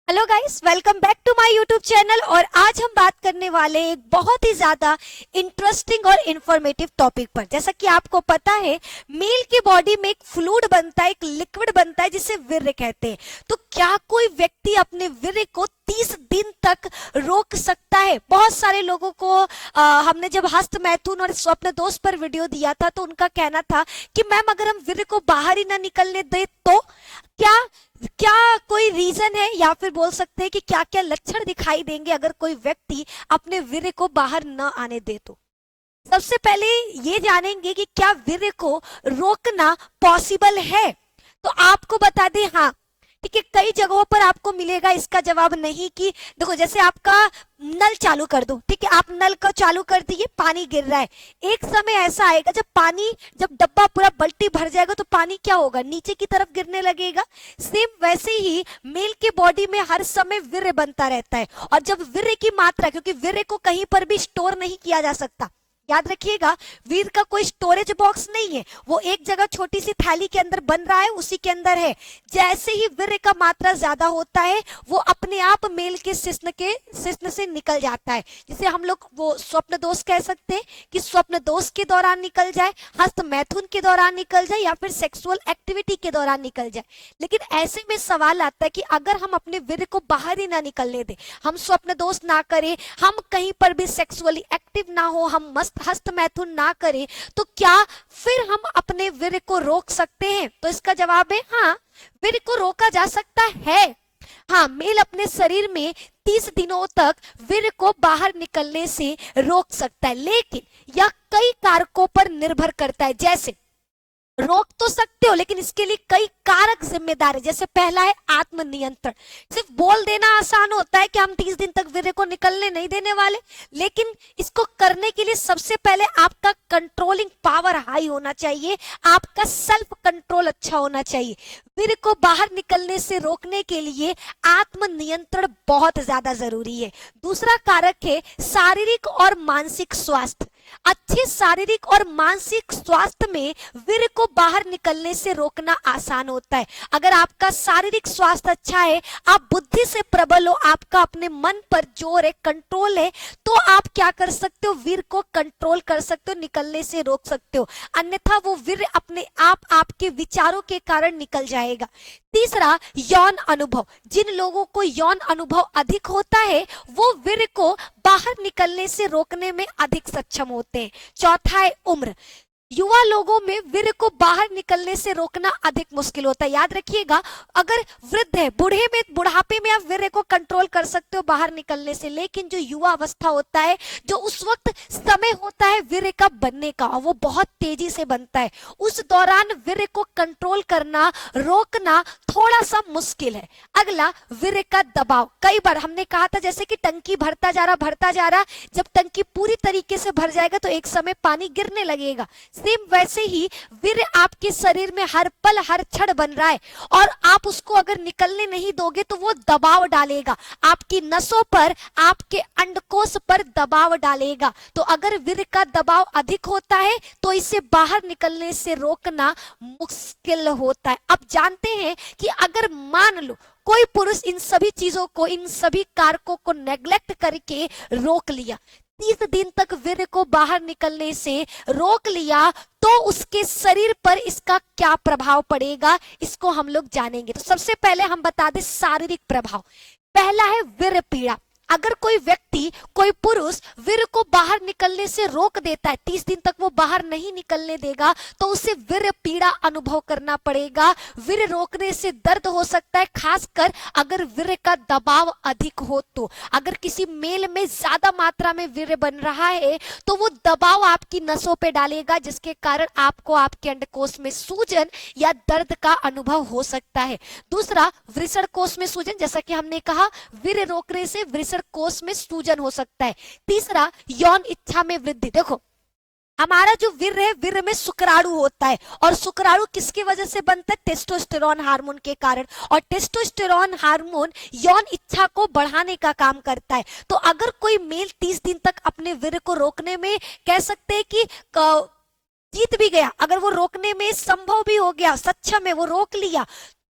Hello guys, welcome back to my YouTube channel. और आज हम बात करने वाले एक बहुत ही ज्यादा इंटरेस्टिंग और इंफॉर्मेटिव टॉपिक पर। जैसा कि आपको पता है, मेल की बॉडी में एक फ्लूइड बनता है, एक लिक्विड बनता है जिसे वीर्य कहते हैं। तो क्या कोई व्यक्ति अपने वीर्य को 30 दिन तक रोक सकता है? बहुत सारे लोगों को हमने जब हस्त मैथुन और स्वप्न दोष पर वीडियो दिया था तो उनका कहना था कि मैम अगर हम वीर्य को बाहर ही ना निकलने दे तो क्या क्या कोई रीजन है, या फिर बोल सकते हैं कि क्या क्या लक्षण दिखाई देंगे अगर कोई व्यक्ति अपने वीर्य को बाहर न आने दे तो। सबसे पहले ये जानेंगे कि क्या वीर्य को रोकना पॉसिबल है। तो आपको बता दें, हाँ ठीक है, कई जगहों पर आपको मिलेगा इसका जवाब नहीं। कि देखो, जैसे आपका नल चालू कर दो, ठीक है, आप नल को चालू कर दिए, पानी गिर रहा है। एक समय ऐसा आएगा जब डब्बा पूरा बल्टी भर जाएगा तो पानी क्या होगा, नीचे की तरफ गिरने लगेगा। सेम वैसे ही मेल के बॉडी में हर समय वीर्य बनता रहता है। और जब वीर्य की मात्रा, क्योंकि वीर्य को कहीं पर भी स्टोर नहीं किया जा सकता, याद रखिएगा, वीर का कोई स्टोरेज बॉक्स नहीं है, वो एक जगह छोटी सी थैली के अंदर बन रहा है, उसी के अंदर है। जैसे ही वीर्य का मात्रा ज्यादा होता है वो अपने आप मेल के शिश्न से निकल जाता है, जिसे हम लोग वो स्वप्न दोष कह सकते हैं कि स्वप्न दोष के दौरान निकल जाए, हस्त मैथुन के दौरान निकल जाए, या फिर सेक्सुअल एक्टिविटी के दौरान निकल जाए। लेकिन ऐसे में सवाल आता है कि अगर हम अपने वीर्य को बाहर ही ना निकलने दें, हम स्वप्न दोष ना करें, हम कहीं पर भी सेक्सुअली एक्टिव ना हो, हम मस्त हस्त मैथुन ना करें, तो क्या फिर हम अपने वीर्य को रोक सकते हैं? तो इसका जवाब है हाँ, वीर्य को रोका जा सकता है। हाँ, मेल अपने शरीर में 30 दिनों तक वीर्य को बाहर निकलने से रोक सकता है, लेकिन यह कई कारकों पर निर्भर करता है। जैसे रोक तो सकते हो, लेकिन इसके लिए कई कारक जिम्मेदार है। जैसे पहला है आत्मनियंत्रण। सिर्फ बोल देना आसान होता है कि हम 30 दिन तक वीर्य को निकलने नहीं देने वाले, लेकिन इसको करने के लिए सबसे पहले आपका कंट्रोलिंग पावर हाई होना चाहिए, आपका सेल्फ कंट्रोल अच्छा होना चाहिए। वीर्य को बाहर निकलने से रोकने के लिए आत्मनियंत्रण बहुत ज्यादा जरूरी है। दूसरा कारक है शारीरिक और मानसिक स्वास्थ्य। अच्छे शारीरिक और मानसिक स्वास्थ्य में वीर्य को बाहर निकलने से रोकना आसान होता है। अगर आपका शारीरिक स्वास्थ्य अच्छा है, आप बुद्धि से प्रबल हो, आपका अपने मन पर जोर है, कंट्रोल है, तो आप क्या कर सकते हो, वीर्य को कंट्रोल कर सकते हो, निकलने से रोक सकते हो। अन्यथा वो वीर्य अपने आप आपके विचारों के कारण निकल जाएगा। तीसरा, यौन अनुभव। जिन लोगों को यौन अनुभव अधिक होता है वो वीर्य को बाहर निकलने से रोकने में अधिक सक्षम होते हैं। चौथा है उम्र। युवा लोगों में वीर्य को बाहर निकलने से रोकना अधिक मुश्किल होता है। याद रखिएगा, अगर वृद्ध है, बुढ़ापे में आप वीर्य को कंट्रोल कर सकते हो बाहर निकलने से, लेकिन जो युवा अवस्था होता है, जो उस वक्त समय होता है वीर्य का बनने का, वो बहुत तेजी से बनता है, उस दौरान वीर्य को कंट्रोल करना, रोकना थोड़ा सा मुश्किल है। अगला, वीर्य का दबाव। कई बार हमने कहा था जैसे कि टंकी भरता जा रहा, जब टंकी पूरी तरीके से भर जाएगा तो एक समय पानी गिरने लगेगा। सेम वैसे ही वीर्य आपके शरीर में हर पल हर क्षण बन रहा है, और आप उसको अगर निकलने नहीं दोगे तो वो दबाव डालेगा आपकी नसों पर, आपके अंडकोश पर दबाव डालेगा। तो अगर वीर्य का दबाव अधिक होता है तो इसे बाहर निकलने से रोकना मुश्किल होता है। अब जानते हैं कि अगर मान लो कोई पुरुष इन सभी चीजों को, इन सभी कारकों को नेग्लेक्ट करके रोक लिया, 30 दिन तक वीर्य को बाहर निकलने से रोक लिया, तो उसके शरीर पर इसका क्या प्रभाव पड़ेगा, इसको हम लोग जानेंगे। तो सबसे पहले हम बता दें शारीरिक प्रभाव। पहला है वीर्य पीड़ा। अगर कोई व्यक्ति, कोई पुरुष वीर्य को बाहर निकलने से रोक देता है, 30 दिन तक वो बाहर नहीं निकलने देगा, तो उसे वीर्य पीड़ा अनुभव करना पड़ेगा। वीर्य रोकने से दर्द हो सकता है, खासकर अगर वीर्य का दबाव अधिक हो तो। अगर किसी मेल में ज्यादा मात्रा में वीर्य बन रहा है तो वो दबाव आपकी नसों पे डालेगा, जिसके कारण आपको आपके अंडकोश में सूजन या दर्द का अनुभव हो सकता है। दूसरा, वृषण कोश में सूजन। जैसा कि हमने कहा, वीर्य रोकने से वृषण कोश में सूजन हो सकता है। तीसरा, यौन इच्छा में वृद्धि। देखो, हमारा जो वीर्य है, वीर्य में शुक्राणु होता है, और शुक्राणु किसकी वजह से बनता है, टेस्टोस्टेरोन हार्मोन के कारण। और टेस्टोस्टेरोन हार्मोन यौन इच्छा को बढ़ाने का काम करता है। तो अगर कोई मेल 30 दिन तक अपने वीर्य को रोकने में, कह सकते हैं कि जीत भी गया, अगर वो रोकने में संभव भी हो गया, सक्षम है, वो रोक लिया,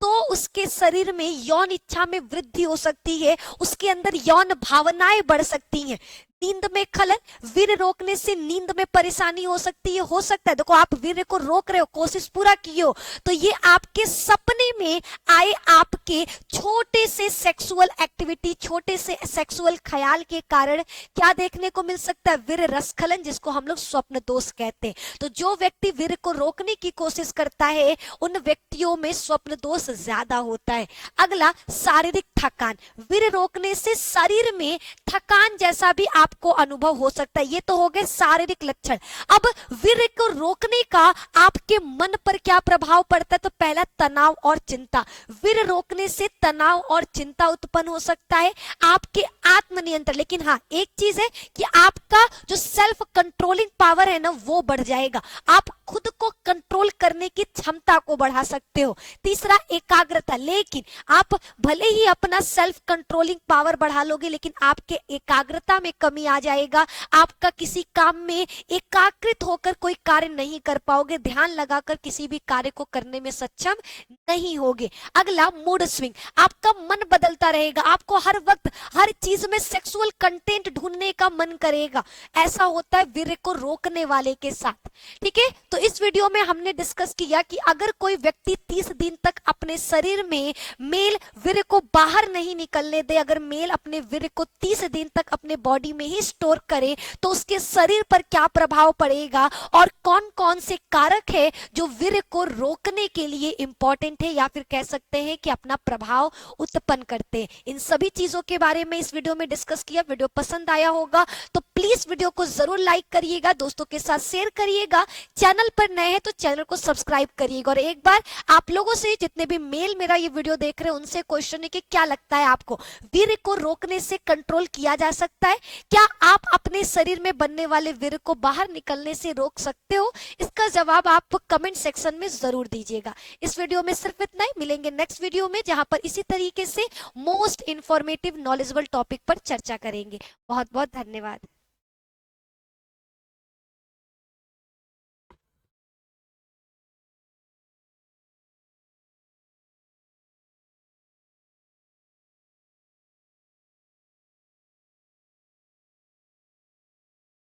तो उसके शरीर में यौन इच्छा में वृद्धि हो सकती है, उसके अंदर यौन भावनाएं बढ़ सकती हैं। नींद में खलल, वीर्य रोकने से नींद में परेशानी हो सकती है। हो सकता है, देखो आप वीर्य को रोक रहे हो, कोशिश पूरा किए हो, तो ये आपके सपने में आए आपके छोटे से सेक्सुअल एक्टिविटी, छोटे से सेक्सुअल ख्याल के कारण क्या देखने को मिल सकता है? वीर्य रसखलन, जिसको हम लोग स्वप्न दोष कहते हैं। तो जो व्यक्ति वीर्य को रोकने की कोशिश करता है उन व्यक्तियों में स्वप्न दोष ज्यादा होता है। अगला, शारीरिक थकान। वीर्य रोकने से शरीर में थकान जैसा भी आपको अनुभव हो सकता है। ये तो हो गए शारीरिक लक्षण। अब वीर्य को रोकने का आपके मन पर क्या प्रभाव पड़ता है? तो पहला, तनाव और चिंता। वीर्य रोकने से तनाव और चिंता उत्पन्न हो सकता है, आपके आत्मनियंत्रण। लेकिन हाँ, एक चीज है कि आपका जो सेल्फ कंट्रोलिंग पावर है ना, वो बढ़ जाएगा। आप खुद को कंट्रोल करने की क्षमता को बढ़ा सकते हो। तीसरा, एकाग्रता। लेकिन आप भले ही अपना सेल्फ कंट्रोलिंग पावर बढ़ा लोगे, लेकिन आपके एकाग्रता में कमी आ जाएगा। आपका किसी काम में एकाग्रित होकर कोई कार्य नहीं कर पाओगे, ध्यान लगाकर किसी भी कार्य को करने में सक्षम नहीं होगे। अगला, मूड स्विंग। आपका मन बदलता रहेगा, आपको हर वक्त हर चीज में सेक्सुअल कंटेंट ढूंढने का मन करेगा। ऐसा होता है वीर्य को रोकने वाले के साथ। ठीक है, तो इस वीडियो में हमने डिस्कस किया कि अगर कोई व्यक्ति 30 दिन तक अपने शरीर में मेल वीर्य को बाहर नहीं निकलने दे, अगर मेल अपने वीर्य को 30 दिन तक अपने बॉडी में ही स्टोर करे, तो उसके शरीर पर क्या प्रभाव पड़ेगा और कौन कौन से कारक है जो वीर्य को रोकने के लिए इंपॉर्टेंट है, या फिर कह सकते हैं कि अपना प्रभाव उत्पन्न करते हैं। इन सभी चीजों के बारे में इस वीडियो में डिस्कस किया। वीडियो पसंद आया होगा तो प्लीज वीडियो को जरूर लाइक करिएगा, दोस्तों के साथ शेयर करिएगा। चैनल पर नए हैं तो चैनल को सब्सक्राइब करिएगा। और एक बार आप लोगों से, जितने भी मेल मेरा ये वीडियो देख रहे हैं, उनसे क्वेश्चन है कि क्या लगता है आपको वीर्य को रोकने से कंट्रोल किया जा सकता है? क्या आप अपने शरीर में बनने वाले वीर्य को बाहर निकलने से रोक सकते हो? इसका जवाब आप कमेंट सेक्शन में जरूर दीजिएगा। इस वीडियो में सिर्फ इतना ही, मिलेंगे नेक्स्ट वीडियो में जहां पर इसी तरीके से मोस्ट इंफॉर्मेटिव नॉलेजेबल टॉपिक पर चर्चा करेंगे। बहुत बहुत धन्यवाद।